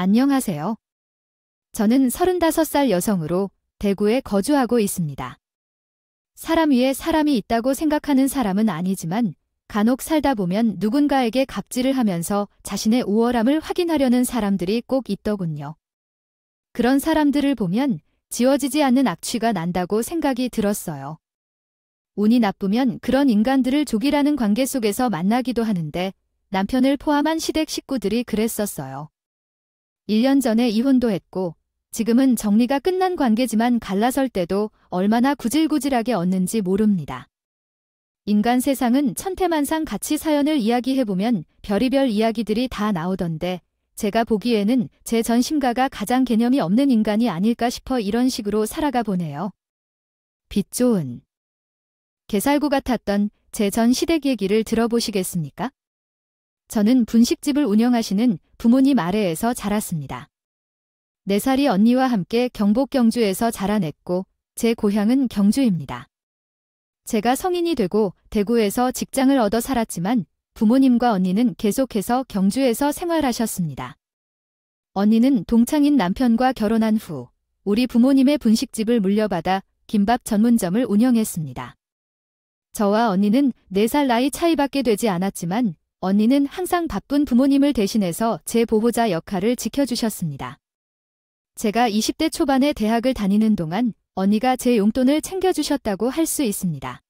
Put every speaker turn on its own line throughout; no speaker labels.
안녕하세요. 저는 35살 여성으로 대구에 거주하고 있습니다. 사람 위에 사람이 있다고 생각하는 사람은 아니지만 간혹 살다 보면 누군가에게 갑질을 하면서 자신의 우월함을 확인하려는 사람들이 꼭 있더군요. 그런 사람들을 보면 지워지지 않는 악취가 난다고 생각이 들었어요. 운이 나쁘면 그런 인간들을 족이라는 관계 속에서 만나기도 하는데 남편을 포함한 시댁 식구들이 그랬었어요. 1년 전에 이혼도 했고 지금은 정리가 끝난 관계지만 갈라설 때도 얼마나 구질구질하게 었는지 모릅니다. 인간 세상은 천태만상 같이 사연을 이야기해보면 별의별 이야기들이 다 나오던데 제가 보기에는 제 전심가가 가장 개념이 없는 인간이 아닐까 싶어 이런 식으로 살아가 보네요. 빛 좋은 개살구 같았던 제 전 시댁 얘기를 들어보시겠습니까? 저는 분식집을 운영하시는 부모님 아래에서 자랐습니다. 4살이 언니와 함께 경북 경주에서 자라냈고 제 고향은 경주입니다. 제가 성인이 되고 대구에서 직장을 얻어 살았지만 부모님과 언니는 계속해서 경주에서 생활하셨습니다. 언니는 동창인 남편과 결혼한 후 우리 부모님의 분식집을 물려받아 김밥 전문점을 운영했습니다. 저와 언니는 4살 나이 차이밖에 되지 않았지만 언니는 항상 바쁜 부모님을 대신해서 제 보호자 역할을 지켜주셨습니다. 제가 20대 초반에 대학을 다니는 동안 언니가 제 용돈을 챙겨주셨다고 할 수 있습니다.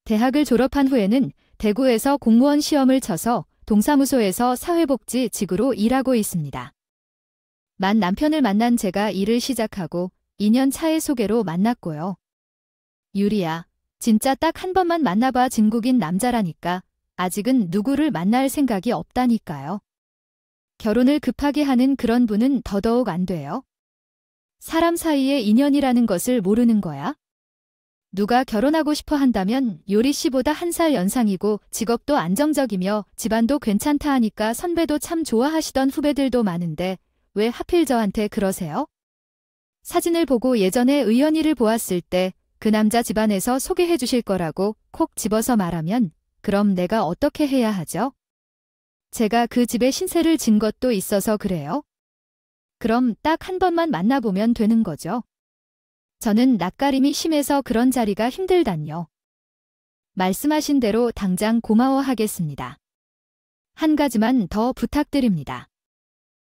대학을 졸업한 후에는 대구에서 공무원 시험을 쳐서 동사무소에서 사회복지직으로 일하고 있습니다. 만 남편을 만난 제가 일을 시작하고 2년 차의 소개로 만났고요. 유리야, 진짜 딱 한 번만 만나봐 진국인 남자라니까 아직은 누구를 만날 생각이 없다니까요. 결혼을 급하게 하는 그런 분은 더더욱 안 돼요. 사람 사이의 인연이라는 것을 모르는 거야? 누가 결혼하고 싶어 한다면 요리 씨보다 1살 연상이고 직업도 안정적이며 집안도 괜찮다 하니까 선배도 참 좋아하시던 후배들도 많은데 왜 하필 저한테 그러세요? 사진을 보고 예전에 의연이를 보았을 때 그 남자 집안에서 소개해 주실 거라고 콕 집어서 말하면 그럼 내가 어떻게 해야 하죠? 제가 그 집에 신세를 진 것도 있어서 그래요? 그럼 딱 한 번만 만나보면 되는 거죠. 저는 낯가림이 심해서 그런 자리가 힘들단요. 말씀하신 대로 당장 고마워하겠습니다. 한 가지만 더 부탁드립니다.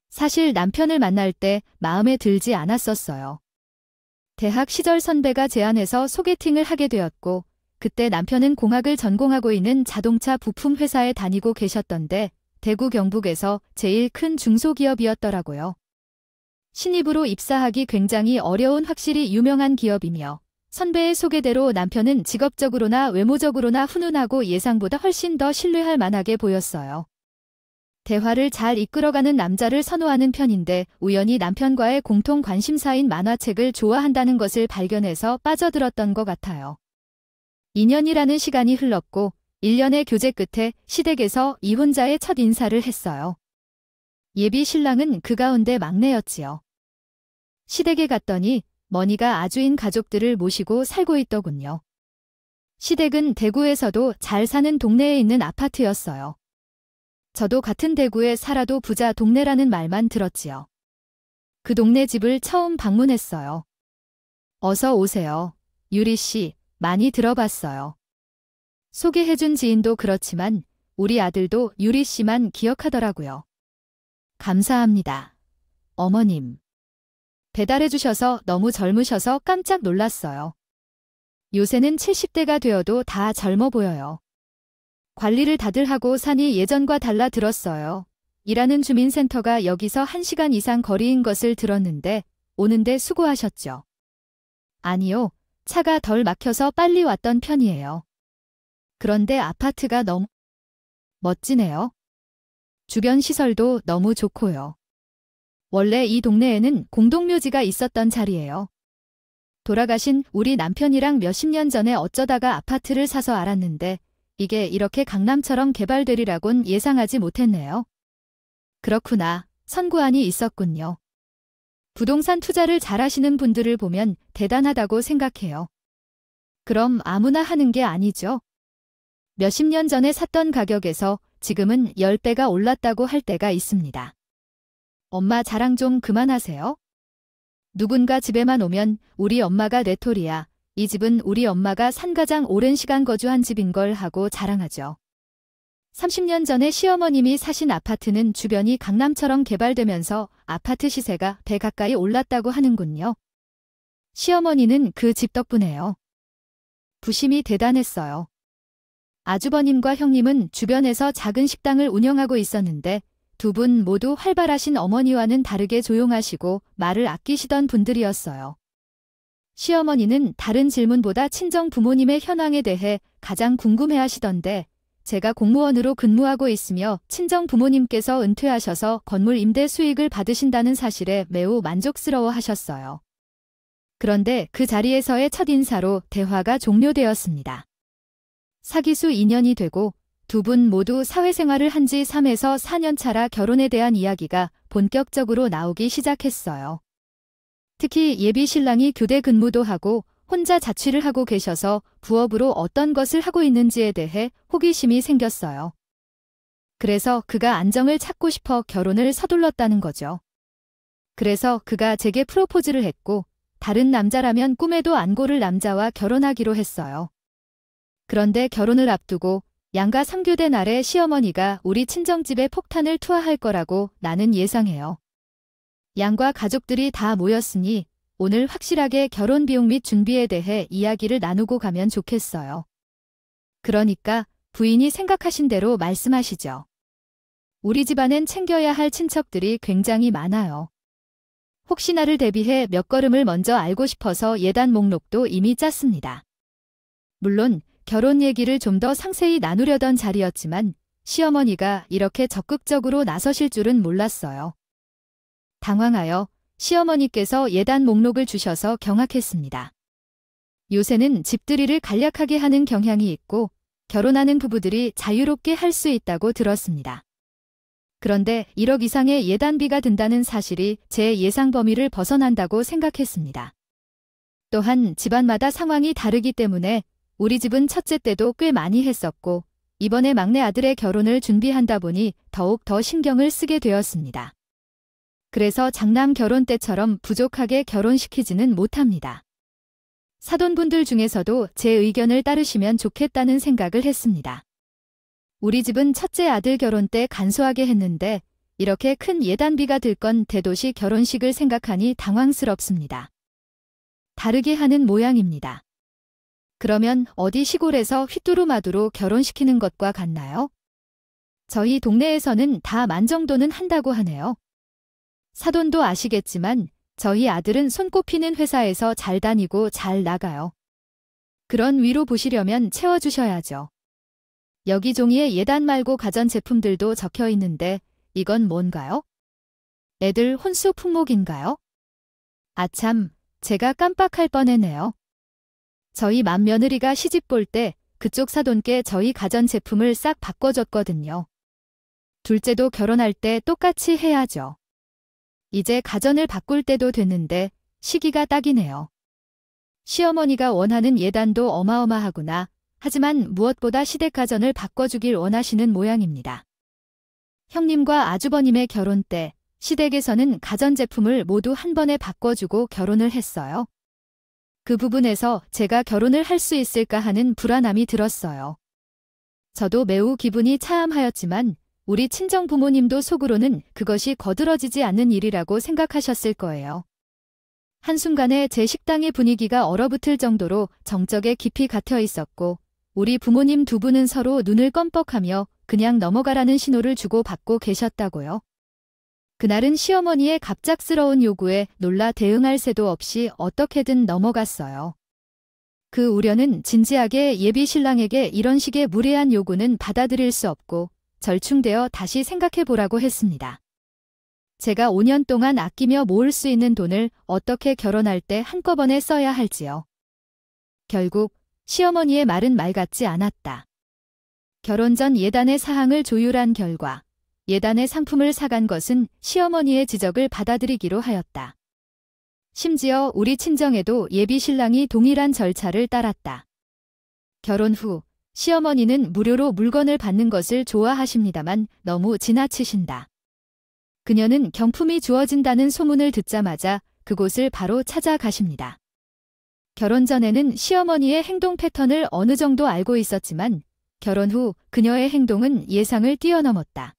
사실 남편을 만날 때 마음에 들지 않았었어요. 대학 시절 선배가 제안해서 소개팅을 하게 되었고 그때 남편은 공학을 전공하고 있는 자동차 부품 회사에 다니고 계셨던데 대구 경북에서 제일 큰 중소기업이었더라고요. 신입으로 입사하기 굉장히 어려운 확실히 유명한 기업이며 선배의 소개대로 남편은 직업적으로나 외모적으로나 훈훈하고 예상보다 훨씬 더 신뢰할 만하게 보였어요. 대화를 잘 이끌어가는 남자를 선호하는 편인데 우연히 남편과의 공통 관심사인 만화책을 좋아한다는 것을 발견해서 빠져들었던 것 같아요. 2년이라는 시간이 흘렀고 1년의 교제 끝에 시댁에서 이혼자의 첫 인사를 했어요. 예비 신랑은 그 가운데 막내였지요. 시댁에 갔더니 머니가 아주인 가족들을 모시고 살고 있더군요. 시댁은 대구에서도 잘 사는 동네에 있는 아파트였어요. 저도 같은 대구에 살아도 부자 동네라는 말만 들었지요. 그 동네 집을 처음 방문했어요. 어서 오세요. 유리 씨, 많이 들어봤어요. 소개해준 지인도 그렇지만 우리 아들도 유리 씨만 기억하더라고요. 감사합니다. 어머님. 배달해주셔서 너무 젊으셔서 깜짝 놀랐어요. 요새는 70대가 되어도 다 젊어 보여요. 관리를 다들 하고 사니 예전과 달라 들었어요. 일하는 주민센터가 여기서 1시간 이상 거리인 것을 들었는데 오는데 수고하셨죠. 아니요, 차가 덜 막혀서 빨리 왔던 편이에요. 그런데 아파트가 너무 멋지네요. 주변 시설도 너무 좋고요. 원래 이 동네에는 공동묘지가 있었던 자리예요. 돌아가신 우리 남편이랑 몇십 년 전에 어쩌다가 아파트를 사서 알았는데 이게 이렇게 강남처럼 개발되리라곤 예상하지 못했네요. 그렇구나. 선구안이 있었군요. 부동산 투자를 잘하시는 분들을 보면 대단하다고 생각해요. 그럼 아무나 하는 게 아니죠. 몇십 년 전에 샀던 가격에서 지금은 10배가 올랐다고 할 때가 있습니다. 엄마 자랑 좀 그만하세요. 누군가 집에만 오면 우리 엄마가 레토리야. 이 집은 우리 엄마가 산 가장 오랜 시간 거주한 집인 걸 하고 자랑하죠. 30년 전에 시어머님이 사신 아파트는 주변이 강남처럼 개발되면서 아파트 시세가 배 가까이 올랐다고 하는군요. 시어머니는 그 집 덕분에요. 부심이 대단했어요. 아주버님과 형님은 주변에서 작은 식당을 운영하고 있었는데 두 분 모두 활발하신 어머니와는 다르게 조용하시고 말을 아끼시던 분들이었어요. 시어머니는 다른 질문보다 친정 부모님의 현황에 대해 가장 궁금해하시던데 제가 공무원으로 근무하고 있으며 친정 부모님께서 은퇴하셔서 건물 임대 수익을 받으신다는 사실에 매우 만족스러워 하셨어요. 그런데 그 자리에서의 첫 인사로 대화가 종료되었습니다. 사귀수 2년이 되고 두 분 모두 사회생활을 한 지 3에서 4년 차라 결혼에 대한 이야기가 본격적으로 나오기 시작했어요. 특히 예비 신랑이 교대 근무도 하고 혼자 자취를 하고 계셔서 부업으로 어떤 것을 하고 있는지에 대해 호기심이 생겼어요. 그래서 그가 안정을 찾고 싶어 결혼을 서둘렀다는 거죠. 그래서 그가 제게 프로포즈를 했고 다른 남자라면 꿈에도 안 고를 남자와 결혼하기로 했어요. 그런데 결혼을 앞두고 양가 3교대 날에 시어머니가 우리 친정집에 폭탄을 투하할 거라고 나는 예상해요. 양과 가족들이 다 모였으니 오늘 확실하게 결혼 비용 및 준비에 대해 이야기를 나누고 가면 좋겠어요. 그러니까 부인이 생각하신 대로 말씀하시죠. 우리 집안엔 챙겨야 할 친척들이 굉장히 많아요. 혹시나를 대비해 몇 걸음을 먼저 알고 싶어서 예단 목록도 이미 짰습니다. 물론 결혼 얘기를 좀 더 상세히 나누려던 자리였지만 시어머니가 이렇게 적극적으로 나서실 줄은 몰랐어요. 당황하여 시어머니께서 예단 목록을 주셔서 경악했습니다. 요새는 집들이를 간략하게 하는 경향이 있고 결혼하는 부부들이 자유롭게 할 수 있다고 들었습니다. 그런데 1억 이상의 예단비가 든다는 사실이 제 예상 범위를 벗어난다고 생각했습니다. 또한 집안마다 상황이 다르기 때문에 우리 집은 첫째 때도 꽤 많이 했었고 이번에 막내 아들의 결혼을 준비한다 보니 더욱 더 신경을 쓰게 되었습니다. 그래서 장남 결혼 때처럼 부족하게 결혼시키지는 못합니다. 사돈분들 중에서도 제 의견을 따르시면 좋겠다는 생각을 했습니다. 우리 집은 첫째 아들 결혼 때 간소하게 했는데 이렇게 큰 예단비가 들 건 대도시 결혼식을 생각하니 당황스럽습니다. 다르게 하는 모양입니다. 그러면 어디 시골에서 휘뚜루마뚜루 결혼시키는 것과 같나요? 저희 동네에서는 다 만 정도는 한다고 하네요. 사돈도 아시겠지만 저희 아들은 손꼽히는 회사에서 잘 다니고 잘 나가요. 그런 위로 보시려면 채워주셔야죠. 여기 종이에 예단 말고 가전제품들도 적혀 있는데 이건 뭔가요? 애들 혼수 품목인가요? 아참, 제가 깜빡할 뻔했네요. 저희 맏며느리가 시집 볼 때 그쪽 사돈께 저희 가전제품을 싹 바꿔줬거든요. 둘째도 결혼할 때 똑같이 해야죠. 이제 가전을 바꿀 때도 됐는데 시기가 딱이네요. 시어머니가 원하는 예단도 어마어마하구나. 하지만 무엇보다 시댁 가전을 바꿔주길 원하시는 모양입니다. 형님과 아주버님의 결혼 때 시댁에서는 가전제품을 모두 한 번에 바꿔주고 결혼을 했어요. 그 부분에서 제가 결혼을 할 수 있을까 하는 불안함이 들었어요. 저도 매우 기분이 차함하였지만 우리 친정 부모님도 속으로는 그것이 거들어지지 않는 일이라고 생각하셨을 거예요. 한순간에 제 식당의 분위기가 얼어붙을 정도로 정적에 깊이 갇혀 있었고 우리 부모님 두 분은 서로 눈을 껌뻑하며 그냥 넘어가라는 신호를 주고받고 계셨다고요. 그날은 시어머니의 갑작스러운 요구에 놀라 대응할 새도 없이 어떻게든 넘어갔어요. 그 우려는 진지하게 예비 신랑에게 이런 식의 무례한 요구는 받아들일 수 없고 절충되어 다시 생각해보라고 했습니다. 제가 5년 동안 아끼며 모을 수 있는 돈을 어떻게 결혼할 때 한꺼번에 써야 할지요. 결국 시어머니의 말은 말 같지 않았다. 결혼 전 예단의 사항을 조율한 결과 예단의 상품을 사간 것은 시어머니의 지적을 받아들이기로 하였다. 심지어 우리 친정에도 예비 신랑이 동일한 절차를 따랐다. 결혼 후 시어머니는 무료로 물건을 받는 것을 좋아하십니다만 너무 지나치신다. 그녀는 경품이 주어진다는 소문을 듣자마자 그곳을 바로 찾아가십니다. 결혼 전에는 시어머니의 행동 패턴을 어느 정도 알고 있었지만 결혼 후 그녀의 행동은 예상을 뛰어넘었다.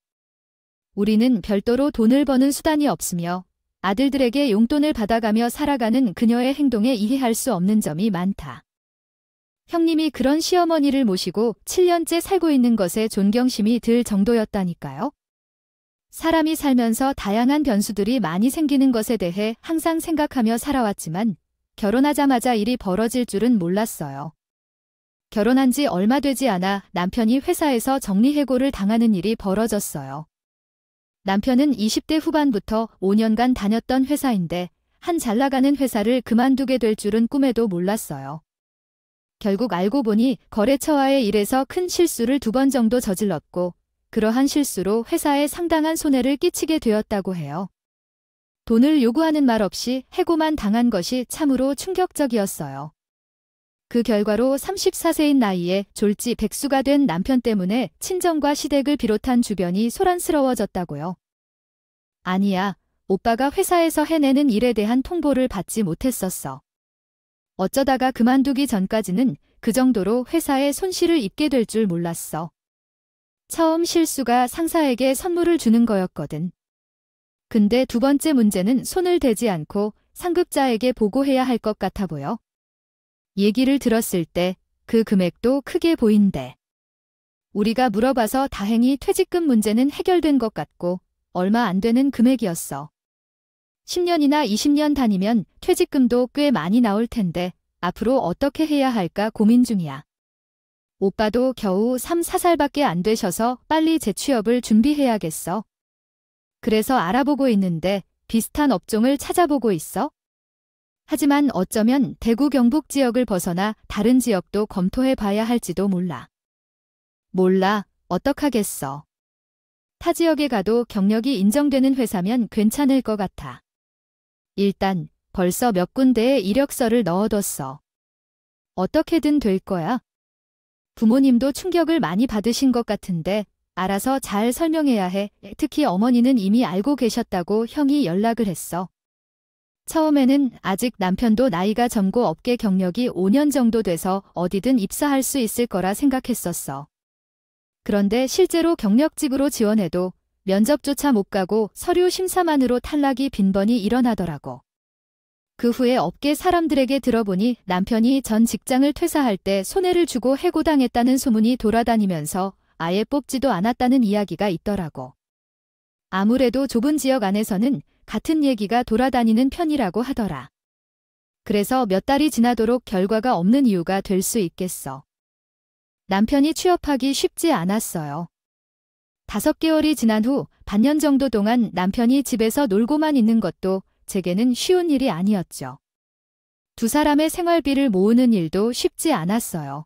우리는 별도로 돈을 버는 수단이 없으며 아들들에게 용돈을 받아가며 살아가는 그녀의 행동에 이해할 수 없는 점이 많다. 형님이 그런 시어머니를 모시고 7년째 살고 있는 것에 존경심이 들 정도였다니까요. 사람이 살면서 다양한 변수들이 많이 생기는 것에 대해 항상 생각하며 살아왔지만 결혼하자마자 일이 벌어질 줄은 몰랐어요. 결혼한 지 얼마 되지 않아 남편이 회사에서 정리해고를 당하는 일이 벌어졌어요. 남편은 20대 후반부터 5년간 다녔던 회사인데 한 잘나가는 회사를 그만두게 될 줄은 꿈에도 몰랐어요. 결국 알고 보니 거래처와의 일에서 큰 실수를 2번 정도 저질렀고 그러한 실수로 회사에 상당한 손해를 끼치게 되었다고 해요. 돈을 요구하는 말 없이 해고만 당한 것이 참으로 충격적이었어요. 그 결과로 34세인 나이에 졸지 백수가 된 남편 때문에 친정과 시댁을 비롯한 주변이 소란스러워졌다고요. 아니야, 오빠가 회사에서 해내는 일에 대한 통보를 받지 못했었어. 어쩌다가 그만두기 전까지는 그 정도로 회사에 손실을 입게 될 줄 몰랐어. 처음 실수가 상사에게 선물을 주는 거였거든. 근데 2번째 문제는 손을 대지 않고 상급자에게 보고해야 할 것 같아 보여. 얘기를 들었을 때 그 금액도 크게 보인대. 우리가 물어봐서 다행히 퇴직금 문제는 해결된 것 같고 얼마 안 되는 금액이었어. 10년이나 20년 다니면 퇴직금도 꽤 많이 나올 텐데 앞으로 어떻게 해야 할까 고민 중이야. 오빠도 겨우 3, 4살밖에 안 되셔서 빨리 재취업을 준비해야겠어. 그래서 알아보고 있는데 비슷한 업종을 찾아보고 있어. 하지만 어쩌면 대구 경북 지역을 벗어나 다른 지역도 검토해 봐야 할지도 몰라. 몰라, 어떡하겠어. 타 지역에 가도 경력이 인정되는 회사면 괜찮을 것 같아. 일단 벌써 몇 군데에 이력서를 넣어뒀어. 어떻게든 될 거야. 부모님도 충격을 많이 받으신 것 같은데 알아서 잘 설명해야 해. 특히 어머니는 이미 알고 계셨다고 형이 연락을 했어. 처음에는 아직 남편도 나이가 젊고 업계 경력이 5년 정도 돼서 어디든 입사할 수 있을 거라 생각했었어. 그런데 실제로 경력직으로 지원해도 면접조차 못 가고 서류 심사만으로 탈락이 빈번히 일어나더라고. 그 후에 업계 사람들에게 들어보니 남편이 전 직장을 퇴사할 때 손해를 주고 해고당했다는 소문이 돌아다니면서 아예 뽑지도 않았다는 이야기가 있더라고. 아무래도 좁은 지역 안에서는 같은 얘기가 돌아다니는 편이라고 하더라. 그래서 몇 달이 지나도록 결과가 없는 이유가 될 수 있겠어. 남편이 취업하기 쉽지 않았어요. 5개월이 지난 후 반년 정도 동안 남편이 집에서 놀고만 있는 것도 제게는 쉬운 일이 아니었죠. 2사람의 생활비를 모으는 일도 쉽지 않았어요.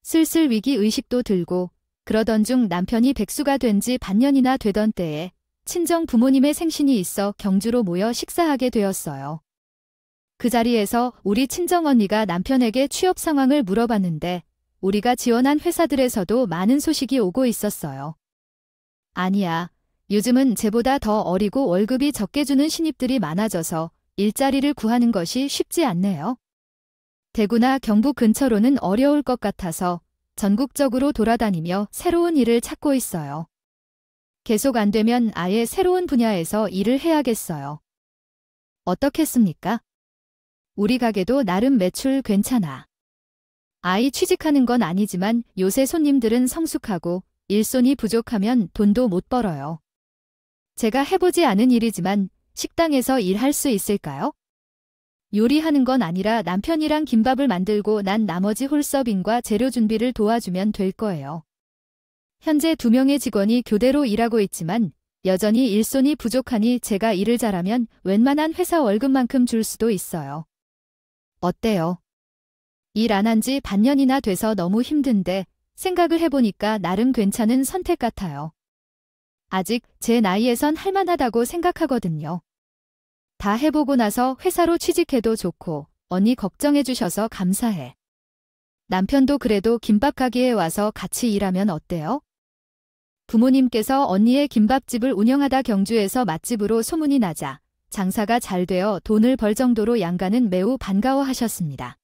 슬슬 위기의식도 들고 그러던 중 남편이 백수가 된 지 반년이나 되던 때에 친정 부모님의 생신이 있어 경주로 모여 식사하게 되었어요. 그 자리에서 우리 친정언니가 남편에게 취업 상황을 물어봤는데 우리가 지원한 회사들에서도 많은 소식이 오고 있었어요. 아니야, 요즘은 쟤보다 더 어리고 월급이 적게 주는 신입들이 많아져서 일자리를 구하는 것이 쉽지 않네요. 대구나 경북 근처로는 어려울 것 같아서 전국적으로 돌아다니며 새로운 일을 찾고 있어요. 계속 안 되면 아예 새로운 분야에서 일을 해야겠어요. 어떻겠습니까? 우리 가게도 나름 매출 괜찮아. 아이 취직하는 건 아니지만 요새 손님들은 성숙하고 일손이 부족하면 돈도 못 벌어요. 제가 해보지 않은 일이지만 식당에서 일할 수 있을까요? 요리하는 건 아니라 남편이랑 김밥을 만들고 난 나머지 홀서빙과 재료 준비를 도와주면 될 거예요. 현재 2명의 직원이 교대로 일하고 있지만 여전히 일손이 부족하니 제가 일을 잘하면 웬만한 회사 월급만큼 줄 수도 있어요. 어때요? 일 안 한 지 반년이나 돼서 너무 힘든데 생각을 해보니까 나름 괜찮은 선택 같아요. 아직 제 나이에선 할만하다고 생각하거든요. 다 해보고 나서 회사로 취직해도 좋고 언니 걱정해주셔서 감사해. 남편도 그래도 김밥 가게에 와서 같이 일하면 어때요? 부모님께서 언니의 김밥집을 운영하다 경주에서 맛집으로 소문이 나자 장사가 잘 되어 돈을 벌 정도로 양가는 매우 반가워하셨습니다.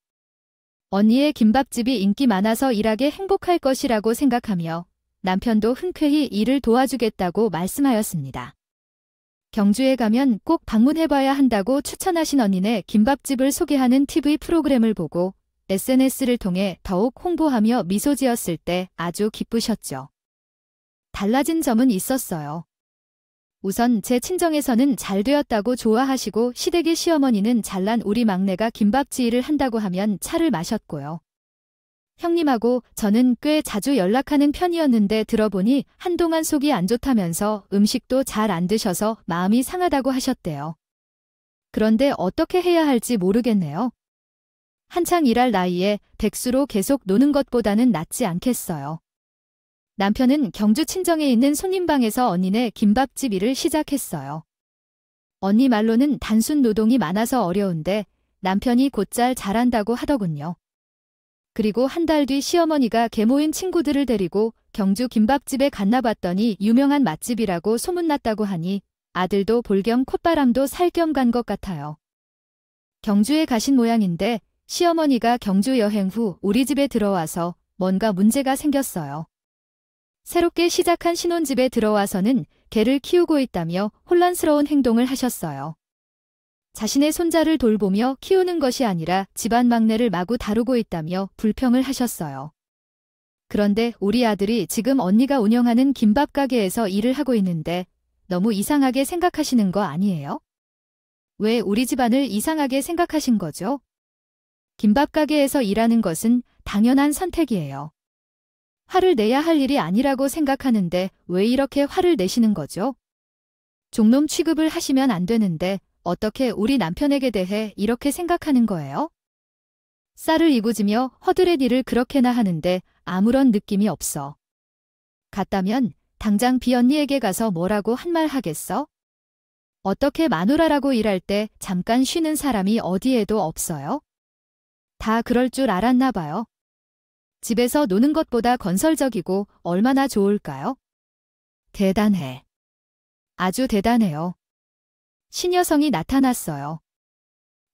언니의 김밥집이 인기 많아서 일하게 행복할 것이라고 생각하며 남편도 흔쾌히 일을 도와주겠다고 말씀하였습니다. 경주에 가면 꼭 방문해봐야 한다고 추천하신 언니네 김밥집을 소개하는 TV 프로그램을 보고 SNS를 통해 더욱 홍보하며 미소 지었을 때 아주 기쁘셨죠. 달라진 점은 있었어요. 우선 제 친정에서는 잘 되었다고 좋아하시고 시댁의 시어머니는 잘난 우리 막내가 김밥집 일을 한다고 하면 차를 마셨고요. 형님하고 저는 꽤 자주 연락하는 편이었는데 들어보니 한동안 속이 안 좋다면서 음식도 잘 안 드셔서 마음이 상하다고 하셨대요. 그런데 어떻게 해야 할지 모르겠네요. 한창 일할 나이에 백수로 계속 노는 것보다는 낫지 않겠어요. 남편은 경주 친정에 있는 손님방에서 언니네 김밥집 일을 시작했어요. 언니 말로는 단순 노동이 많아서 어려운데 남편이 곧잘 잘한다고 하더군요. 그리고 한 달 뒤 시어머니가 계모인 친구들을 데리고 경주 김밥집에 갔나 봤더니 유명한 맛집이라고 소문났다고 하니 아들도 볼 겸 콧바람도 살 겸 간 것 같아요. 경주에 가신 모양인데 시어머니가 경주 여행 후 우리 집에 들어와서 뭔가 문제가 생겼어요. 새롭게 시작한 신혼집에 들어와서는 개를 키우고 있다며 혼란스러운 행동을 하셨어요. 자신의 손자를 돌보며 키우는 것이 아니라 집안 막내를 마구 다루고 있다며 불평을 하셨어요. 그런데 우리 아들이 지금 언니가 운영하는 김밥 가게에서 일을 하고 있는데 너무 이상하게 생각하시는 거 아니에요? 왜 우리 집안을 이상하게 생각하신 거죠? 김밥 가게에서 일하는 것은 당연한 선택이에요. 화를 내야 할 일이 아니라고 생각하는데 왜 이렇게 화를 내시는 거죠? 종놈 취급을 하시면 안 되는데 어떻게 우리 남편에게 대해 이렇게 생각하는 거예요? 쌀을 이고지며 허드렛 일을 그렇게나 하는데 아무런 느낌이 없어. 같다면 당장 비언니에게 가서 뭐라고 한 말 하겠어? 어떻게 마누라라고 일할 때 잠깐 쉬는 사람이 어디에도 없어요? 다 그럴 줄 알았나 봐요. 집에서 노는 것보다 건설적이고 얼마나 좋을까요? 대단해. 아주 대단해요. 신여성이 나타났어요.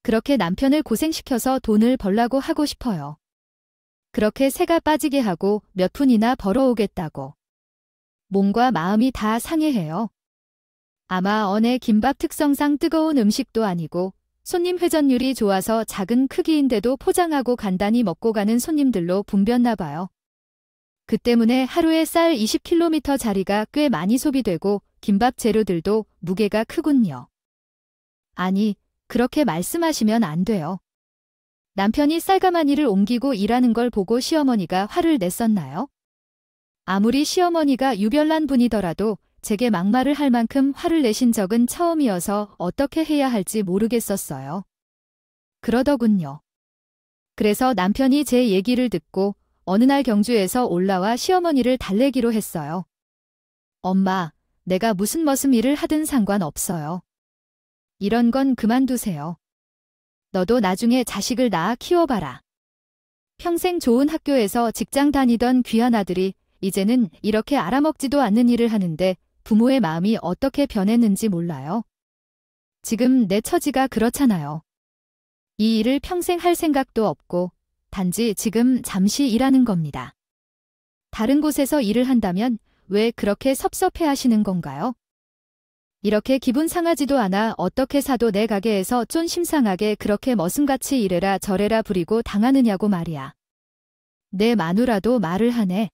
그렇게 남편을 고생시켜서 돈을 벌라고 하고 싶어요. 그렇게 새가 빠지게 하고 몇 푼이나 벌어오겠다고. 몸과 마음이 다 상해해요. 아마 언의 김밥 특성상 뜨거운 음식도 아니고 손님 회전율이 좋아서 작은 크기인데도 포장하고 간단히 먹고 가는 손님들로 붐볐나 봐요. 그 때문에 하루에 쌀 20kg짜리가 꽤 많이 소비되고 김밥 재료들도 무게가 크군요. 아니, 그렇게 말씀하시면 안 돼요. 남편이 쌀가마니를 옮기고 일하는 걸 보고 시어머니가 화를 냈었나요? 아무리 시어머니가 유별난 분이더라도 제게 막말을 할 만큼 화를 내신 적은 처음이어서 어떻게 해야 할지 모르겠었어요. 그러더군요. 그래서 남편이 제 얘기를 듣고 어느 날 경주에서 올라와 시어머니를 달래기로 했어요. 엄마, 내가 무슨 머슴 일을 하든 상관없어요. 이런 건 그만두세요. 너도 나중에 자식을 낳아 키워봐라. 평생 좋은 학교에서 직장 다니던 귀한 아들이 이제는 이렇게 알아먹지도 않는 일을 하는데 부모의 마음이 어떻게 변했는지 몰라요. 지금 내 처지가 그렇잖아요. 이 일을 평생 할 생각도 없고 단지 지금 잠시 일하는 겁니다. 다른 곳에서 일을 한다면 왜 그렇게 섭섭해 하시는 건가요? 이렇게 기분 상하지도 않아 어떻게 사도 내 가게에서 쫀 심상하게 그렇게 머슴같이 이래라 저래라 부리고 당하느냐고 말이야. 내 마누라도 말을 하네.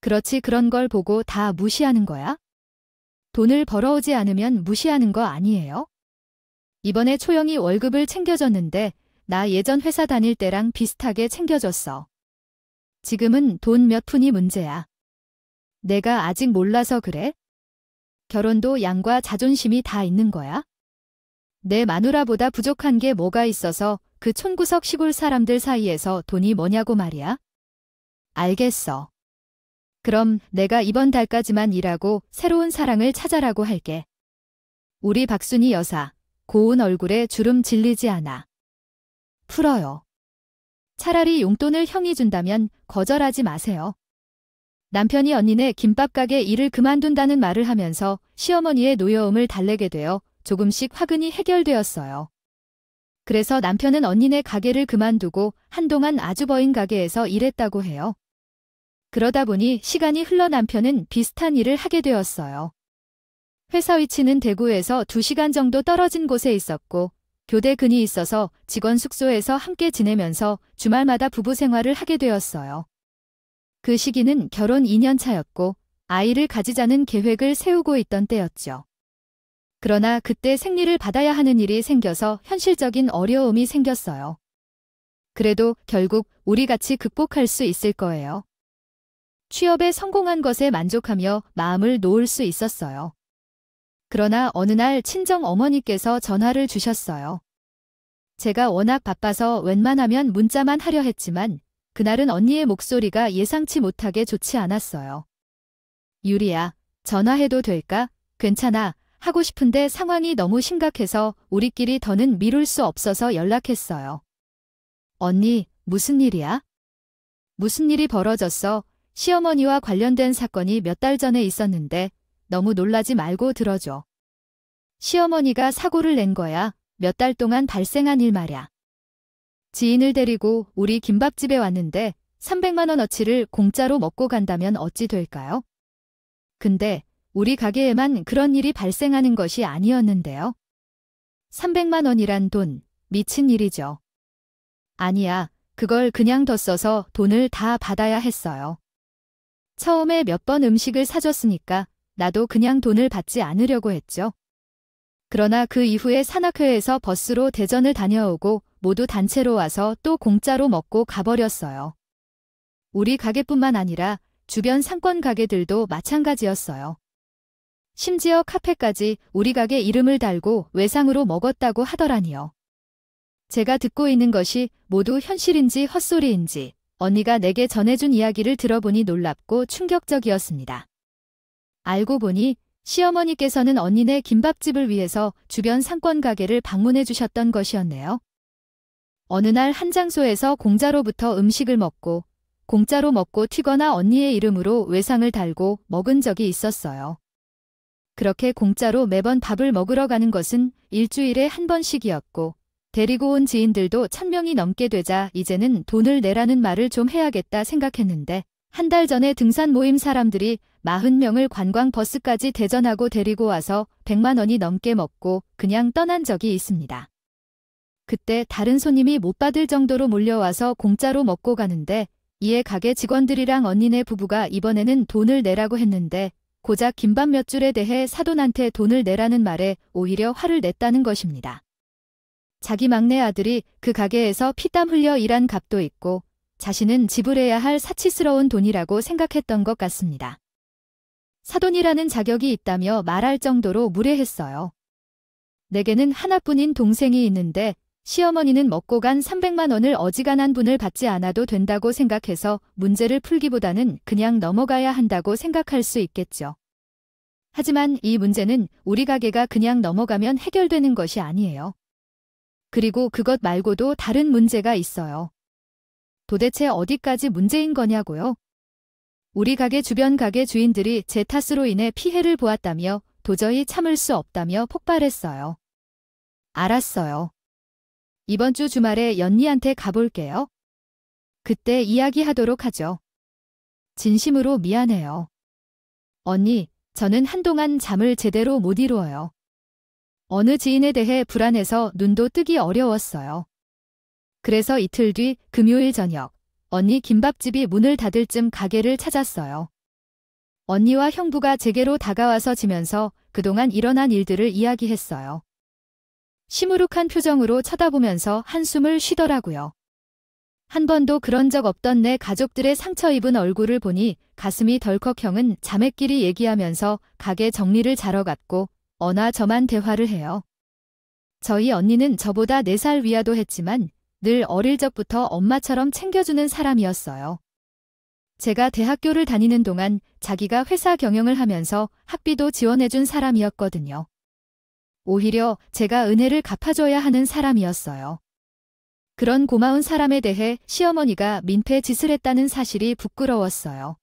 그렇지 그런 걸 보고 다 무시하는 거야? 돈을 벌어오지 않으면 무시하는 거 아니에요? 이번에 초영이 월급을 챙겨줬는데 나 예전 회사 다닐 때랑 비슷하게 챙겨줬어. 지금은 돈 몇 푼이 문제야. 내가 아직 몰라서 그래? 결혼도 양과 자존심이 다 있는 거야? 내 마누라보다 부족한 게 뭐가 있어서 그 촌구석 시골 사람들 사이에서 돈이 뭐냐고 말이야? 알겠어. 그럼 내가 이번 달까지만 일하고 새로운 사랑을 찾아라고 할게. 우리 박순이 여사, 고운 얼굴에 주름 질리지 않아. 풀어요. 차라리 용돈을 형이 준다면 거절하지 마세요. 남편이 언니네 김밥가게 일을 그만둔다는 말을 하면서 시어머니의 노여움을 달래게 되어 조금씩 화근이 해결되었어요. 그래서 남편은 언니네 가게를 그만두고 한동안 아주버인 가게에서 일했다고 해요. 그러다 보니 시간이 흘러 남편은 비슷한 일을 하게 되었어요. 회사 위치는 대구에서 2시간 정도 떨어진 곳에 있었고 교대근이 있어서 직원 숙소에서 함께 지내면서 주말마다 부부 생활을 하게 되었어요. 그 시기는 결혼 2년 차였고 아이를 가지자는 계획을 세우고 있던 때였죠. 그러나 그때 생리를 받아야 하는 일이 생겨서 현실적인 어려움이 생겼어요. 그래도 결국 우리 같이 극복할 수 있을 거예요. 취업에 성공한 것에 만족하며 마음을 놓을 수 있었어요. 그러나 어느 날 친정 어머니께서 전화를 주셨어요. 제가 워낙 바빠서 웬만하면 문자만 하려 했지만 그날은 언니의 목소리가 예상치 못하게 좋지 않았어요. 유리야, 전화해도 될까? 괜찮아. 하고 싶은데 상황이 너무 심각해서 우리끼리 더는 미룰 수 없어서 연락했어요. 언니, 무슨 일이야? 무슨 일이 벌어졌어? 시어머니와 관련된 사건이 몇 달 전에 있었는데 너무 놀라지 말고 들어줘. 시어머니가 사고를 낸 거야. 몇 달 동안 발생한 일 말야. 지인을 데리고 우리 김밥집에 왔는데 300만 원어치를 공짜로 먹고 간다면 어찌 될까요? 근데 우리 가게에만 그런 일이 발생하는 것이 아니었는데요. 300만 원이란 돈, 미친 일이죠. 아니야, 그걸 그냥 뒀어서 돈을 다 받아야 했어요. 처음에 몇 번 음식을 사줬으니까 나도 그냥 돈을 받지 않으려고 했죠. 그러나 그 이후에 산악회에서 버스로 대전을 다녀오고 모두 단체로 와서 또 공짜로 먹고 가버렸어요. 우리 가게뿐만 아니라 주변 상권 가게들도 마찬가지였어요. 심지어 카페까지 우리 가게 이름을 달고 외상으로 먹었다고 하더라니요. 제가 듣고 있는 것이 모두 현실인지 헛소리인지 언니가 내게 전해준 이야기를 들어보니 놀랍고 충격적이었습니다. 알고 보니 시어머니께서는 언니네 김밥집을 위해서 주변 상권 가게를 방문해 주셨던 것이었네요. 어느 날 한 장소에서 공짜로부터 음식을 먹고 공짜로 먹고 튀거나 언니의 이름으로 외상을 달고 먹은 적이 있었어요. 그렇게 공짜로 매번 밥을 먹으러 가는 것은 일주일에 한 번씩이었고 데리고 온 지인들도 1000명이 넘게 되자 이제는 돈을 내라는 말을 좀 해야겠다 생각했는데 한 달 전에 등산 모임 사람들이 40명을 관광버스까지 대전하고 데리고 와서 100만 원이 넘게 먹고 그냥 떠난 적이 있습니다. 그때 다른 손님이 못 받을 정도로 몰려와서 공짜로 먹고 가는데 이에 가게 직원들이랑 언니네 부부가 이번에는 돈을 내라고 했는데 고작 김밥 몇 줄에 대해 사돈한테 돈을 내라는 말에 오히려 화를 냈다는 것입니다. 자기 막내 아들이 그 가게에서 피땀 흘려 일한 값도 있고 자신은 지불해야 할 사치스러운 돈이라고 생각했던 것 같습니다. 사돈이라는 자격이 있다며 말할 정도로 무례했어요. 내게는 하나뿐인 동생이 있는데 시어머니는 먹고 간 300만 원을 어지간한 분을 받지 않아도 된다고 생각해서 문제를 풀기보다는 그냥 넘어가야 한다고 생각할 수 있겠죠. 하지만 이 문제는 우리 가게가 그냥 넘어가면 해결되는 것이 아니에요. 그리고 그것 말고도 다른 문제가 있어요. 도대체 어디까지 문제인 거냐고요? 우리 가게 주변 가게 주인들이 제 탓으로 인해 피해를 보았다며 도저히 참을 수 없다며 폭발했어요. 알았어요. 이번 주 주말에 연니한테 가볼게요. 그때 이야기하도록 하죠. 진심으로 미안해요. 언니, 저는 한동안 잠을 제대로 못 이루어요. 어느 지인에 대해 불안해서 눈도 뜨기 어려웠어요. 그래서 이틀 뒤 금요일 저녁, 언니 김밥집이 문을 닫을 쯤 가게를 찾았어요. 언니와 형부가 제게로 다가와서 지면서 그동안 일어난 일들을 이야기했어요. 시무룩한 표정으로 쳐다보면서 한숨을 쉬더라고요. 한 번도 그런 적 없던 내 가족들의 상처 입은 얼굴을 보니 가슴이 덜컥. 형은 자매끼리 얘기하면서 가게 정리를 자러 갔고 어나 저만 대화를 해요. 저희 언니는 저보다 4살 위아도 했지만 늘 어릴 적부터 엄마처럼 챙겨주는 사람이었어요. 제가 대학교를 다니는 동안 자기가 회사 경영을 하면서 학비도 지원해준 사람이었거든요. 오히려 제가 은혜를 갚아줘야 하는 사람이었어요. 그런 고마운 사람에 대해 시어머니가 민폐 짓을 했다는 사실이 부끄러웠어요.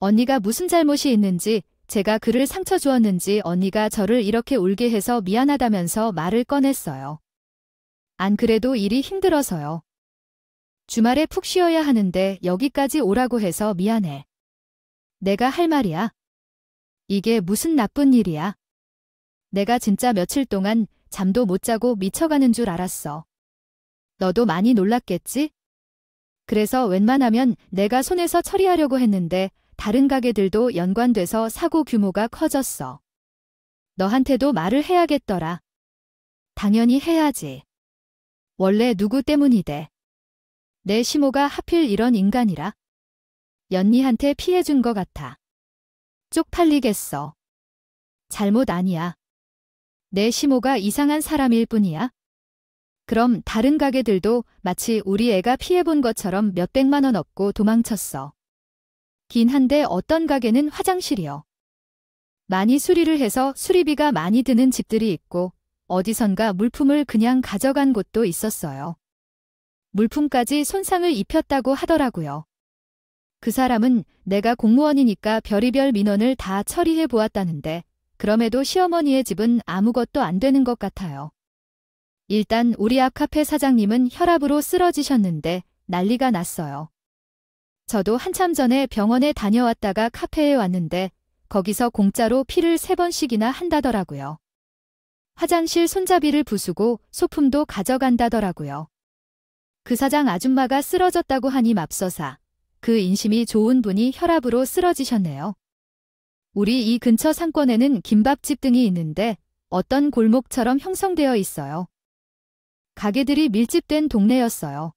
언니가 무슨 잘못이 있는지, 제가 그를 상처 주었는지 언니가 저를 이렇게 울게 해서 미안하다면서 말을 꺼냈어요. 안 그래도 일이 힘들어서요. 주말에 푹 쉬어야 하는데 여기까지 오라고 해서 미안해. 내가 할 말이야. 이게 무슨 나쁜 일이야. 내가 진짜 며칠 동안 잠도 못 자고 미쳐가는 줄 알았어. 너도 많이 놀랐겠지? 그래서 웬만하면 내가 손에서 처리하려고 했는데 다른 가게들도 연관돼서 사고 규모가 커졌어. 너한테도 말을 해야겠더라. 당연히 해야지. 원래 누구 때문이대. 내 시모가 하필 이런 인간이라. 연니한테 피해준 것 같아. 쪽팔리겠어. 잘못 아니야. 내 시모가 이상한 사람일 뿐이야. 그럼 다른 가게들도 마치 우리 애가 피해본 것처럼 몇백만 원 얻고 도망쳤어. 긴 한데 어떤 가게는 화장실이요. 많이 수리를 해서 수리비가 많이 드는 집들이 있고 어디선가 물품을 그냥 가져간 곳도 있었어요. 물품까지 손상을 입혔다고 하더라고요. 그 사람은 내가 공무원이니까 별의별 민원을 다 처리해 보았다는데 그럼에도 시어머니의 집은 아무것도 안 되는 것 같아요. 일단 우리 앞 카페 사장님은 혈압으로 쓰러지셨는데 난리가 났어요. 저도 한참 전에 병원에 다녀왔다가 카페에 왔는데 거기서 공짜로 피를 3번씩이나 한다더라고요. 화장실 손잡이를 부수고 소품도 가져간다더라고요. 그 사장 아줌마가 쓰러졌다고 하니 맙소사. 그 인심이 좋은 분이 혈압으로 쓰러지셨네요. 우리 이 근처 상권에는 김밥집 등이 있는데 어떤 골목처럼 형성되어 있어요. 가게들이 밀집된 동네였어요.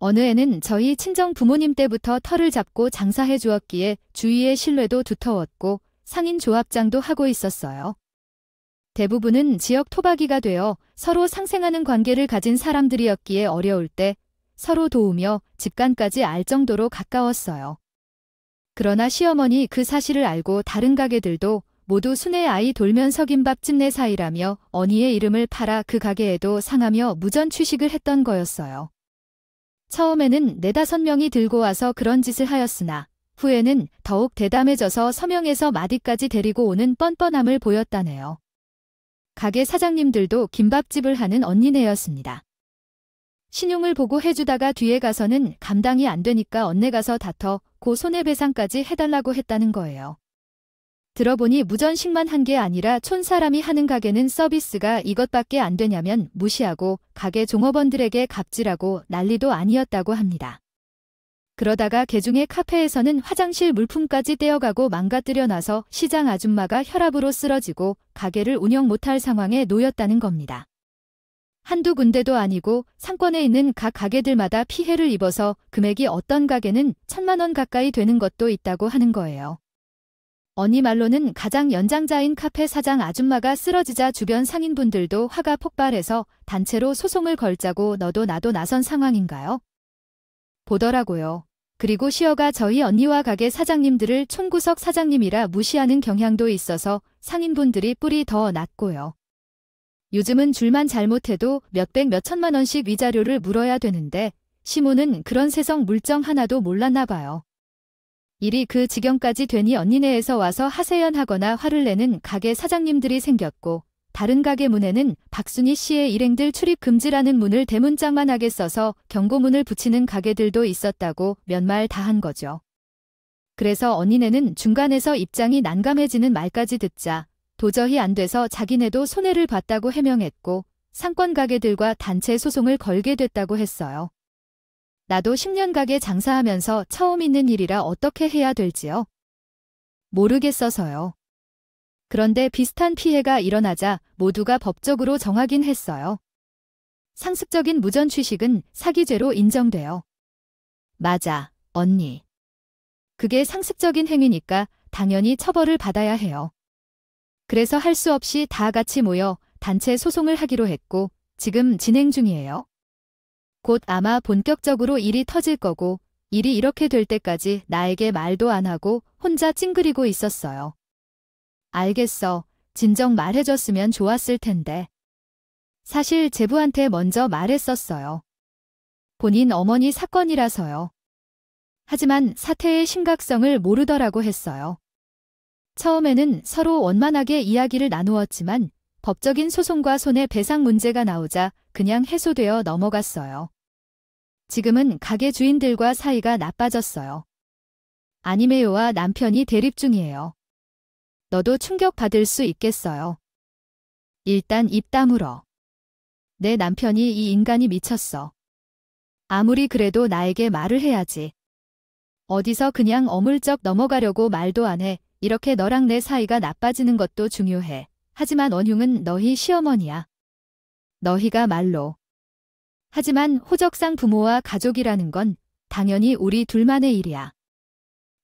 어느 애는 저희 친정 부모님 때부터 터를 잡고 장사해 주었기에 주위의 신뢰도 두터웠고 상인 조합장도 하고 있었어요. 대부분은 지역 토박이가 되어 서로 상생하는 관계를 가진 사람들이었기에 어려울 때 서로 도우며 집간까지 알 정도로 가까웠어요. 그러나 시어머니 그 사실을 알고 다른 가게들도 모두 순애 아이 돌면서 김밥집 내 사이라며 언니의 이름을 팔아 그 가게에도 상하며 무전 취식을 했던 거였어요. 처음에는 4-5명이 들고 와서 그런 짓을 하였으나 후에는 더욱 대담해져서 서명해서 마디까지 데리고 오는 뻔뻔함을 보였다네요. 가게 사장님들도 김밥집을 하는 언니네였습니다. 신용을 보고 해주다가 뒤에 가서는 감당이 안 되니까 언내 가서 다퉈 고 손해배상까지 해달라고 했다는 거예요. 들어보니 무전식만 한 게 아니라 촌사람이 하는 가게는 서비스가 이것밖에 안 되냐면 무시하고 가게 종업원들에게 갑질하고 난리도 아니었다고 합니다. 그러다가 개중의 카페에서는 화장실 물품까지 떼어가고 망가뜨려 놔서 시장 아줌마가 혈압으로 쓰러지고 가게를 운영 못할 상황에 놓였다는 겁니다. 한두 군데도 아니고 상권에 있는 각 가게들마다 피해를 입어서 금액이 어떤 가게는 1,000만 원 가까이 되는 것도 있다고 하는 거예요. 언니 말로는 가장 연장자인 카페 사장 아줌마가 쓰러지자 주변 상인분들도 화가 폭발해서 단체로 소송을 걸자고 너도 나도 나선 상황인가요? 보더라고요. 그리고 시어가 저희 언니와 가게 사장님들을 촌구석 사장님이라 무시하는 경향도 있어서 상인분들이 뿔이 더 났고요. 요즘은 줄만 잘못해도 몇백 몇천만 원씩 위자료를 물어야 되는데 시모는 그런 세상 물정 하나도 몰랐나 봐요. 일이 그 지경까지 되니 언니네에서 와서 하세연하거나 화를 내는 가게 사장님들이 생겼고 다른 가게 문에는 박순희 씨의 일행들 출입 금지라는 문을 대문짝만하게 써서 경고문을 붙이는 가게들도 있었다고 몇 말 다 한 거죠. 그래서 언니네는 중간에서 입장이 난감해지는 말까지 듣자 도저히 안 돼서 자기네도 손해를 봤다고 해명했고 상권 가게들과 단체 소송을 걸게 됐다고 했어요. 나도 10년 가게 장사하면서 처음 있는 일이라 어떻게 해야 될지요? 모르겠어서요. 그런데 비슷한 피해가 일어나자 모두가 법적으로 정하긴 했어요. 상습적인 무전 취식은 사기죄로 인정돼요. 맞아, 언니. 그게 상습적인 행위니까 당연히 처벌을 받아야 해요. 그래서 할 수 없이 다 같이 모여 단체 소송을 하기로 했고 지금 진행 중이에요. 곧 아마 본격적으로 일이 터질 거고 일이 이렇게 될 때까지 나에게 말도 안 하고 혼자 찡그리고 있었어요. 알겠어. 진정 말해줬으면 좋았을 텐데. 사실 제부한테 먼저 말했었어요. 본인 어머니 사건이라서요. 하지만 사태의 심각성을 모르더라고 했어요. 처음에는 서로 원만하게 이야기를 나누었지만 법적인 소송과 손해배상 문제가 나오자 그냥 해소되어 넘어갔어요. 지금은 가게 주인들과 사이가 나빠졌어요. 아니메요와 남편이 대립 중이에요. 너도 충격받을 수 있겠어요. 일단 입 다물어. 내 남편이 이 인간이 미쳤어. 아무리 그래도 나에게 말을 해야지. 어디서 그냥 어물쩍 넘어가려고 말도 안 해. 이렇게 너랑 내 사이가 나빠지는 것도 중요해. 하지만 원흉은 너희 시어머니야. 너희가 말로. 하지만 호적상 부모와 가족이라는 건 당연히 우리 둘만의 일이야.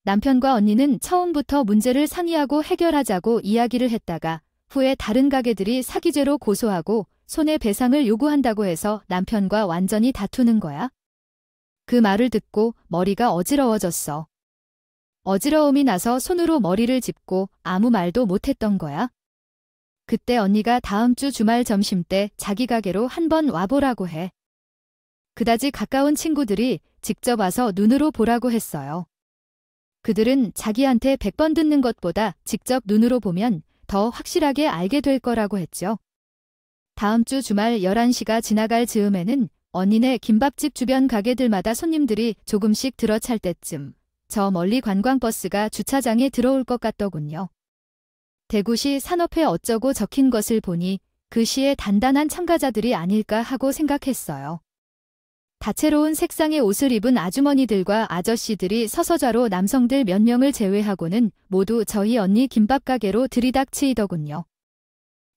남편과 언니는 처음부터 문제를 상의하고 해결하자고 이야기를 했다가 후에 다른 가게들이 사기죄로 고소하고 손해배상을 요구한다고 해서 남편과 완전히 다투는 거야. 그 말을 듣고 머리가 어지러워졌어. 어지러움이 나서 손으로 머리를 짚고 아무 말도 못했던 거야. 그때 언니가 다음 주 주말 점심때 자기 가게로 한번 와보라고 해. 그다지 가까운 친구들이 직접 와서 눈으로 보라고 했어요. 그들은 자기한테 100번 듣는 것보다 직접 눈으로 보면 더 확실하게 알게 될 거라고 했죠. 다음 주 주말 11시가 지나갈 즈음에는 언니네 김밥집 주변 가게들마다 손님들이 조금씩 들어찰 때쯤 저 멀리 관광버스가 주차장에 들어올 것 같더군요. 대구시 산업회 어쩌고 적힌 것을 보니 그 시의 단단한 참가자들이 아닐까 하고 생각했어요. 다채로운 색상의 옷을 입은 아주머니들과 아저씨들이 서서좌로 남성들 몇 명을 제외하고는 모두 저희 언니 김밥 가게로 들이닥치더군요.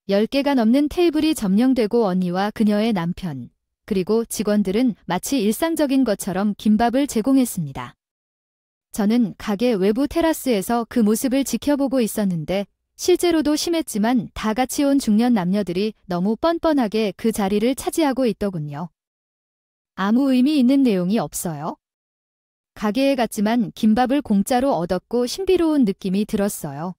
10개가 넘는 테이블이 점령되고 언니와 그녀의 남편, 그리고 직원들은 마치 일상적인 것처럼 김밥을 제공했습니다. 저는 가게 외부 테라스에서 그 모습을 지켜보고 있었는데 실제로도 심했지만 다 같이 온 중년 남녀들이 너무 뻔뻔하게 그 자리를 차지하고 있더군요. 아무 의미 있는 내용이 없어요. 가게에 갔지만 김밥을 공짜로 얻었고 신비로운 느낌이 들었어요.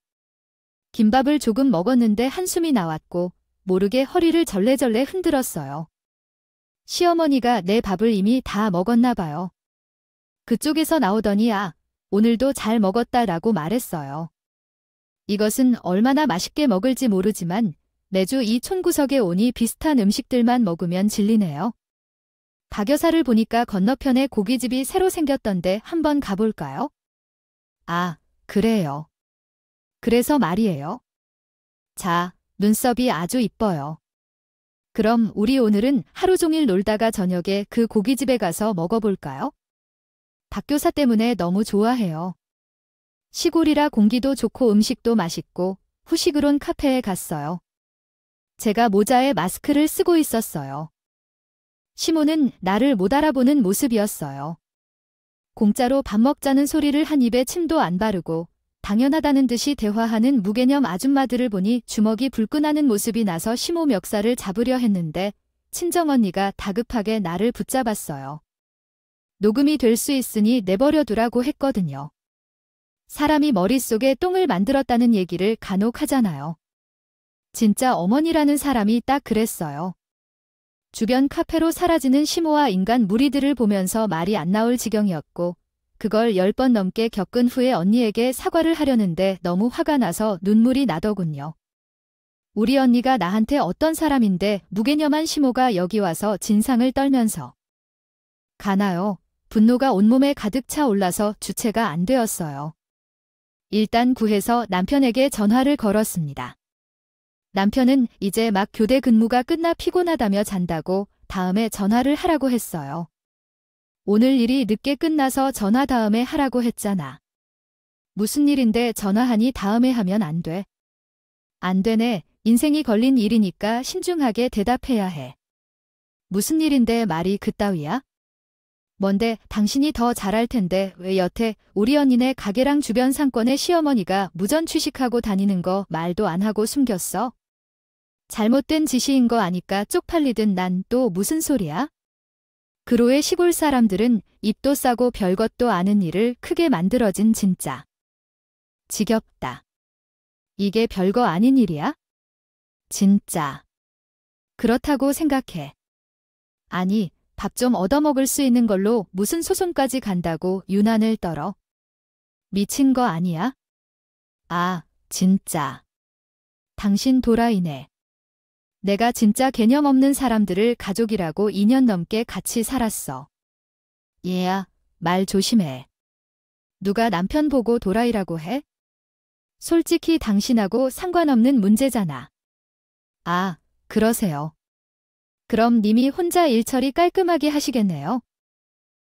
김밥을 조금 먹었는데 한숨이 나왔고 모르게 허리를 절레절레 흔들었어요. 시어머니가 내 밥을 이미 다 먹었나 봐요. 그쪽에서 나오더니 오늘도 잘 먹었다라고 말했어요. 이것은 얼마나 맛있게 먹을지 모르지만 매주 이 촌구석에 오니 비슷한 음식들만 먹으면 질리네요. 박여사를 보니까 건너편에 고깃집이 새로 생겼던데 한번 가볼까요? 그래요. 그래서 말이에요. 자, 눈썹이 아주 이뻐요. 그럼 우리 오늘은 하루 종일 놀다가 저녁에 그 고깃집에 가서 먹어볼까요? 박교사 때문에 너무 좋아해요. 시골이라 공기도 좋고 음식도 맛있고 후식으론 카페에 갔어요. 제가 모자에 마스크를 쓰고 있었어요. 시모는 나를 못 알아보는 모습이었어요. 공짜로 밥 먹자는 소리를 한 입에 침도 안 바르고 당연하다는 듯이 대화하는 무개념 아줌마들을 보니 주먹이 불끈하는 모습이 나서 시모 멱살을 잡으려 했는데 친정언니가 다급하게 나를 붙잡았어요. 녹음이 될 수 있으니 내버려 두라고 했거든요. 사람이 머릿속에 똥을 만들었다는 얘기를 간혹 하잖아요. 진짜 어머니라는 사람이 딱 그랬어요. 주변 카페로 사라지는 시모와 인간 무리들을 보면서 말이 안 나올 지경이었고 그걸 10번 넘게 겪은 후에 언니에게 사과를 하려는데 너무 화가 나서 눈물이 나더군요. 우리 언니가 나한테 어떤 사람인데 무개념한 시모가 여기 와서 진상을 떨면서 가나요? 분노가 온몸에 가득 차 올라서 주체가 안 되었어요. 일단 구해서 남편에게 전화를 걸었습니다. 남편은 이제 막 교대 근무가 끝나 피곤하다며 잔다고 다음에 전화를 하라고 했어요. 오늘 일이 늦게 끝나서 전화 다음에 하라고 했잖아. 무슨 일인데 전화하니 다음에 하면 안 돼. 안 되네. 인생이 걸린 일이니까 신중하게 대답해야 해. 무슨 일인데 말이 그따위야? 뭔데 당신이 더 잘할 텐데 왜 여태 우리 언니네 가게랑 주변 상권의 시어머니가 무전 취식하고 다니는 거 말도 안 하고 숨겼어? 잘못된 지시인 거 아니까 쪽팔리든 난 또 무슨 소리야? 그로의 시골 사람들은 입도 싸고 별것도 아는 일을 크게 만들어진 진짜. 지겹다. 이게 별거 아닌 일이야? 진짜. 그렇다고 생각해. 아니, 밥 좀 얻어먹을 수 있는 걸로 무슨 소송까지 간다고 유난을 떨어. 미친 거 아니야? 아, 진짜. 당신 도라이네. 내가 진짜 개념 없는 사람들을 가족이라고 2년 넘게 같이 살았어. 얘야, 말 조심해. 누가 남편 보고 도라이라고 해? 솔직히 당신하고 상관없는 문제잖아. 아, 그러세요. 그럼 님이 혼자 일처리 깔끔하게 하시겠네요.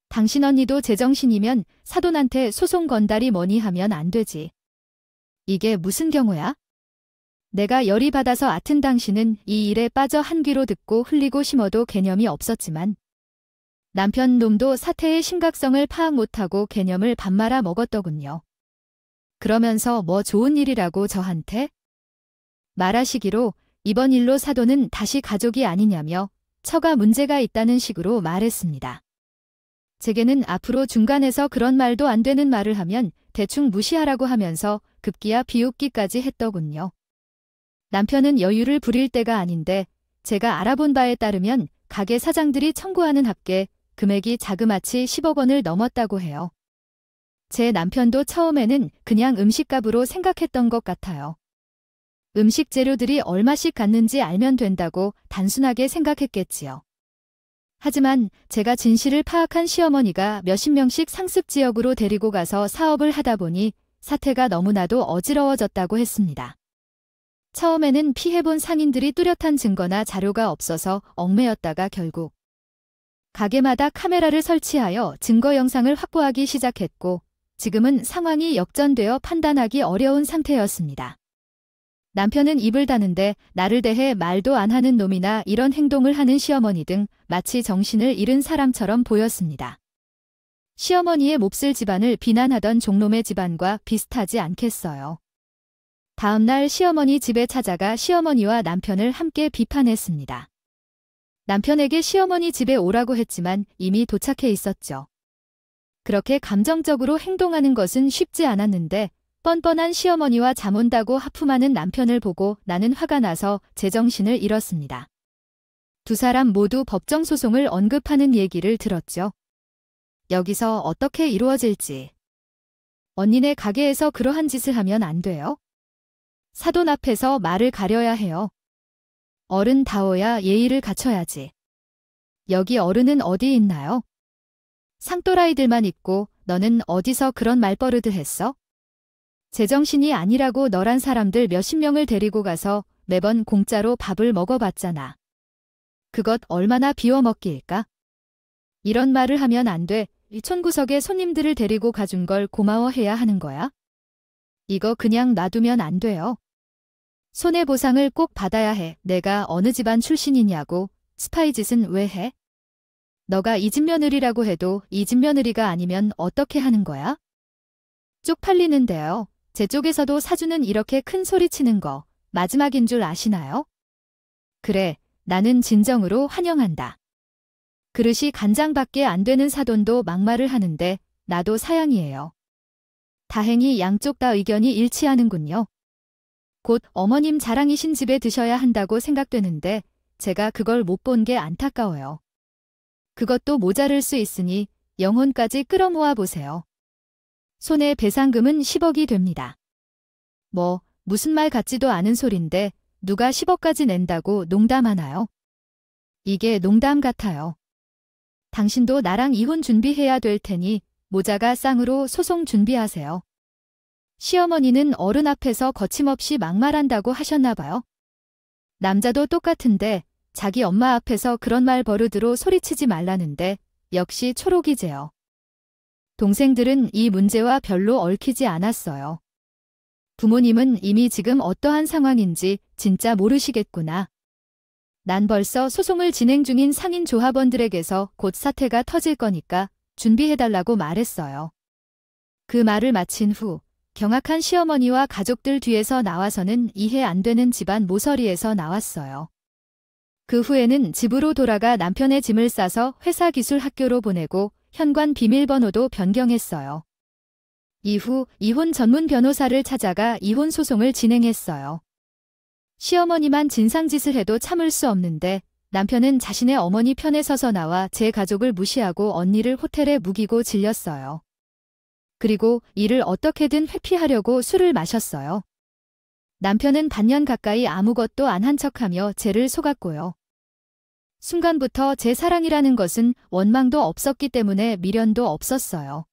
당신 언니도 제정신이면 사돈한테 소송 건달이 뭐니 하면 안 되지. 이게 무슨 경우야? 내가 열이 받아서 얕은 당신은 이 일에 빠져 한 귀로 듣고 흘리고 심어도 개념이 없었지만 남편 놈도 사태의 심각성을 파악 못하고 개념을 밥 말아 먹었더군요. 그러면서 뭐 좋은 일이라고 저한테? 말하시기로 이번 일로 사돈은 다시 가족이 아니냐며 처가 문제가 있다는 식으로 말했습니다. 제게는 앞으로 중간에서 그런 말도 안 되는 말을 하면 대충 무시하라고 하면서 급기야 비웃기까지 했더군요. 남편은 여유를 부릴 때가 아닌데 제가 알아본 바에 따르면 가게 사장들이 청구하는 합계 금액이 자그마치 10억 원을 넘었다고 해요. 제 남편도 처음에는 그냥 음식값으로 생각했던 것 같아요. 음식 재료들이 얼마씩 갔는지 알면 된다고 단순하게 생각했겠지요. 하지만 제가 진실을 파악한 시어머니가 몇십 명씩 상습 지역으로 데리고 가서 사업을 하다 보니 사태가 너무나도 어지러워졌다고 했습니다. 처음에는 피해본 상인들이 뚜렷한 증거나 자료가 없어서 얽매였다가 결국 가게마다 카메라를 설치하여 증거 영상을 확보하기 시작했고 지금은 상황이 역전되어 판단하기 어려운 상태였습니다. 남편은 입을 다는데 나를 대해 말도 안 하는 놈이나 이런 행동을 하는 시어머니 등 마치 정신을 잃은 사람처럼 보였습니다. 시어머니의 몹쓸 집안을 비난하던 종놈의 집안과 비슷하지 않겠어요. 다음 날 시어머니 집에 찾아가 시어머니와 남편을 함께 비판했습니다. 남편에게 시어머니 집에 오라고 했지만 이미 도착해 있었죠. 그렇게 감정적으로 행동하는 것은 쉽지 않았는데 뻔뻔한 시어머니와 잠 온다고 하품하는 남편을 보고 나는 화가 나서 제정신을 잃었습니다. 두 사람 모두 법정 소송을 언급하는 얘기를 들었죠. 여기서 어떻게 이루어질지. 언니네 가게에서 그러한 짓을 하면 안 돼요? 사돈 앞에서 말을 가려야 해요. 어른다워야 예의를 갖춰야지. 여기 어른은 어디 있나요? 상또라이들만 있고 너는 어디서 그런 말버릇을 했어? 제정신이 아니라고 너란 사람들 몇십 명을 데리고 가서 매번 공짜로 밥을 먹어봤잖아. 그것 얼마나 비워먹기일까? 이런 말을 하면 안 돼. 이 촌구석에 손님들을 데리고 가준 걸 고마워해야 하는 거야? 이거 그냥 놔두면 안 돼요. 손해보상을 꼭 받아야 해. 내가 어느 집안 출신이냐고. 스파이 짓은 왜 해? 너가 이 집 며느리라고 해도 이 집 며느리가 아니면 어떻게 하는 거야? 쪽팔리는데요. 제 쪽에서도 사주는 이렇게 큰 소리 치는 거 마지막인 줄 아시나요? 그래, 나는 진정으로 환영한다. 그릇이 간장밖에 안 되는 사돈도 막말을 하는데 나도 사양이에요. 다행히 양쪽 다 의견이 일치하는군요. 곧 어머님 자랑이신 집에 드셔야 한다고 생각되는데 제가 그걸 못 본 게 안타까워요. 그것도 모자랄 수 있으니 영혼까지 끌어모아 보세요. 손해 배상금은 10억이 됩니다. 무슨 말 같지도 않은 소린데 누가 10억까지 낸다고 농담하나요? 이게 농담 같아요. 당신도 나랑 이혼 준비해야 될 테니 모자가 쌍으로 소송 준비하세요. 시어머니는 어른 앞에서 거침없이 막말한다고 하셨나 봐요. 남자도 똑같은데 자기 엄마 앞에서 그런 말 버릇으로 소리치지 말라는데 역시 초록이제요. 동생들은 이 문제와 별로 얽히지 않았어요. 부모님은 이미 지금 어떠한 상황인지 진짜 모르시겠구나. 난 벌써 소송을 진행 중인 상인 조합원들에게서 곧 사태가 터질 거니까 준비해달라고 말했어요. 그 말을 마친 후 경악한 시어머니와 가족들 뒤에서 나와서는 이해 안 되는 집안 모서리에서 나왔어요. 그 후에는 집으로 돌아가 남편의 짐을 싸서 회사 기술 학교로 보내고 현관 비밀번호도 변경했어요. 이후 이혼 전문 변호사를 찾아가 이혼 소송을 진행했어요. 시어머니만 진상짓을 해도 참을 수 없는데 남편은 자신의 어머니 편에 서서 나와 제 가족을 무시하고 언니를 호텔에 묵이고 질렸어요. 그리고 이를 어떻게든 회피하려고 술을 마셨어요. 남편은 반년 가까이 아무것도 안 한 척하며 쟤를 속았고요. 순간부터 제 사랑이라는 것은 원망도 없었기 때문에 미련도 없었어요.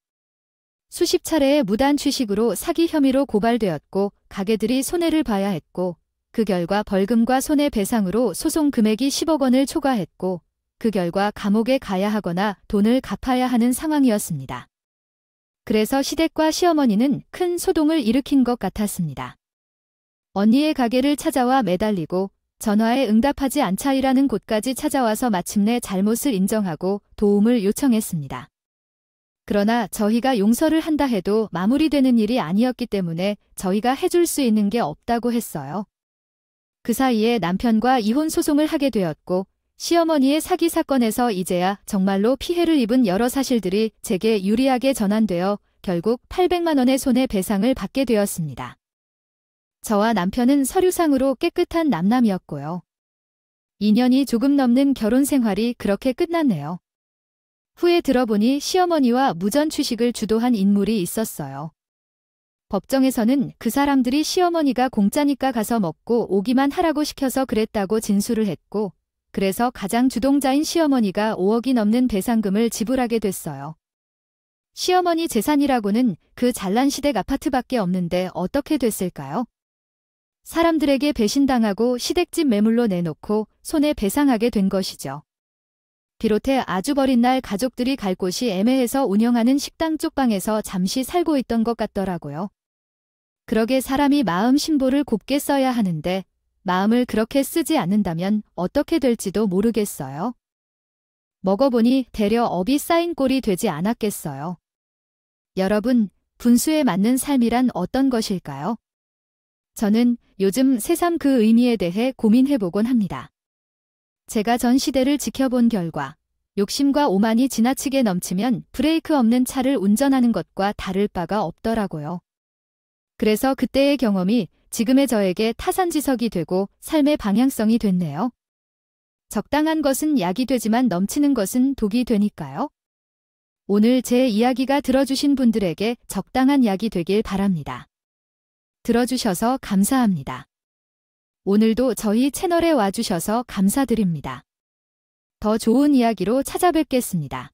수십 차례의 무단 취식으로 사기 혐의로 고발되었고 가게들이 손해를 봐야 했고 그 결과 벌금과 손해배상으로 소송 금액이 10억 원을 초과했고 그 결과 감옥에 가야 하거나 돈을 갚아야 하는 상황이었습니다. 그래서 시댁과 시어머니는 큰 소동을 일으킨 것 같았습니다. 언니의 가게를 찾아와 매달리고 전화에 응답하지 않자이라는 곳까지 찾아와서 마침내 잘못을 인정하고 도움을 요청했습니다. 그러나 저희가 용서를 한다 해도 마무리되는 일이 아니었기 때문에 저희가 해줄 수 있는 게 없다고 했어요. 그 사이에 남편과 이혼 소송을 하게 되었고 시어머니의 사기 사건에서 이제야 정말로 피해를 입은 여러 사실들이 제게 유리하게 전환되어 결국 800만 원의 손해배상을 받게 되었습니다. 저와 남편은 서류상으로 깨끗한 남남이었고요. 2년이 조금 넘는 결혼 생활이 그렇게 끝났네요. 후에 들어보니 시어머니와 무전 취식을 주도한 인물이 있었어요. 법정에서는 그 사람들이 시어머니가 공짜니까 가서 먹고 오기만 하라고 시켜서 그랬다고 진술을 했고 그래서 가장 주동자인 시어머니가 5억이 넘는 배상금을 지불하게 됐어요. 시어머니 재산이라고는 그 잘난 시댁 아파트밖에 없는데 어떻게 됐을까요? 사람들에게 배신당하고 시댁집 매물로 내놓고 손해배상하게 된 것이죠. 비롯해 아주 버린 날 가족들이 갈 곳이 애매해서 운영하는 식당 쪽방에서 잠시 살고 있던 것 같더라고요. 그러게 사람이 마음 심보를 곱게 써야 하는데 마음을 그렇게 쓰지 않는다면 어떻게 될지도 모르겠어요. 먹어보니 되려 업이 쌓인 꼴이 되지 않았겠어요. 여러분, 분수에 맞는 삶이란 어떤 것일까요? 저는 요즘 새삼 그 의미에 대해 고민해보곤 합니다. 제가 전 시대를 지켜본 결과 욕심과 오만이 지나치게 넘치면 브레이크 없는 차를 운전하는 것과 다를 바가 없더라고요. 그래서 그때의 경험이 지금의 저에게 타산지석이 되고 삶의 방향성이 됐네요. 적당한 것은 약이 되지만 넘치는 것은 독이 되니까요. 오늘 제 이야기가 들어주신 분들에게 적당한 약이 되길 바랍니다. 들어주셔서 감사합니다. 오늘도 저희 채널에 와주셔서 감사드립니다. 더 좋은 이야기로 찾아뵙겠습니다.